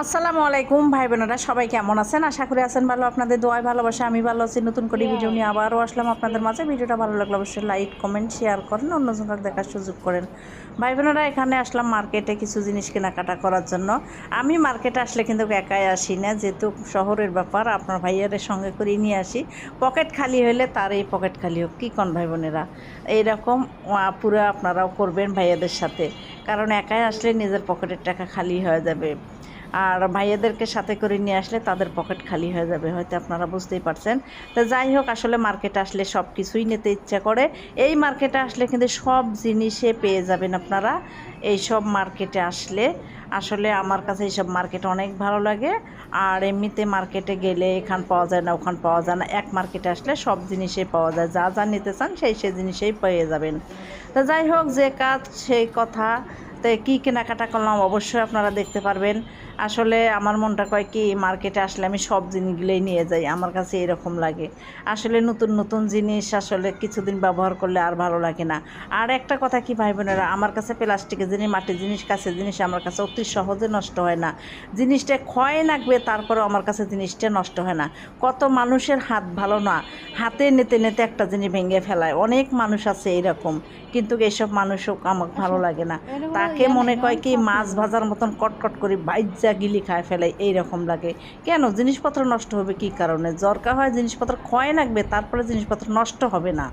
আসসালামু আলাইকুম ভাই বোনেরা, সবাই কেমন আছেন? আশা করি আছেন ভালো। আপনাদের দোয়ায় ভালোবাসা আমি ভালো আছি। নতুন করে ভিডিও নিয়ে আবারও আসলাম আপনাদের মাঝে। ভিডিওটা ভালো লাগলে অবশ্যই লাইক কমেন্ট শেয়ার করেন, অন্যজনকে দেখার সুযোগ করেন। ভাই বোনেরা, এখানে আসলাম মার্কেটে কিছু জিনিস কেনাকাটা করার জন্য। আমি মার্কেটে আসলে কিন্তু একাই আসি না, যেহেতু শহরের ব্যাপার আপনার ভাইয়াদের সঙ্গে করেই নিয়ে আসি। পকেট খালি হলে তার এই পকেট খালি হোক, কী কন ভাই বোনেরা? এইরকম পুরো আপনারাও করবেন ভাইয়াদের সাথে, কারণ একাই আসলে নিজের পকেটের টাকা খালি হয়ে যাবে, আর ভাইয়াদেরকে সাথে করে নিয়ে আসলে তাদের পকেট খালি হয়ে যাবে, হয়তো আপনারা বুঝতেই পারছেন। তো যাই হোক, আসলে মার্কেটে আসলে সব কিছুই নিতে ইচ্ছা করে। এই মার্কেটে আসলে কিন্তু সব জিনিসে পেয়ে যাবেন আপনারা। এই সব মার্কেটে আসলে আসলে আমার কাছে এইসব মার্কেট অনেক ভালো লাগে। আর এমনিতে মার্কেটে গেলে এখান পাওয়া যায় না, ওখান পাওয়া যায় না, এক মার্কেটে আসলে সব জিনিসই পাওয়া যায়, যা যা নিতে চান সেই জিনিসেই পেয়ে যাবেন। তো যাই হোক, যে কাজ সেই কথা। তো কী কেনাকাটা করলাম অবশ্যই আপনারা দেখতে পারবেন। আসলে আমার মনটা কয় কি, মার্কেটে আসলে আমি সব জিনিসগুলোই নিয়ে যাই, আমার কাছে এরকম লাগে। আসলে নতুন নতুন জিনিস আসলে কিছুদিন ব্যবহার করলে আর ভালো লাগে না। আর একটা কথা কি ভাই বোনেরা, আমার কাছে প্লাস্টিকের জিনিস, মাটির জিনিস, কাছের জিনিস আমার কাছে অতি সহজে নষ্ট হয় না। জিনিসটা ক্ষয় লাগবে, তারপরেও আমার কাছে জিনিসটা নষ্ট হয় না। কত মানুষের হাত ভালো না, হাতে নিতে নিতে একটা জিনিস ভেঙে ফেলায়, অনেক মানুষ আছে এরকম। কিন্তু এইসব মানুষও আমার ভালো লাগে না। তাকে মনে কয় কি, মাছ ভাজার মতন কটকট করে বাইজা গিলি খায় ফেলে, এইরকম লাগে। কেন জিনিসপত্র নষ্ট হবে, কি কারণে? দরকার হয় জিনিসপত্র ক্ষয় লাগবে, তারপরে জিনিসপত্র নষ্ট হবে না।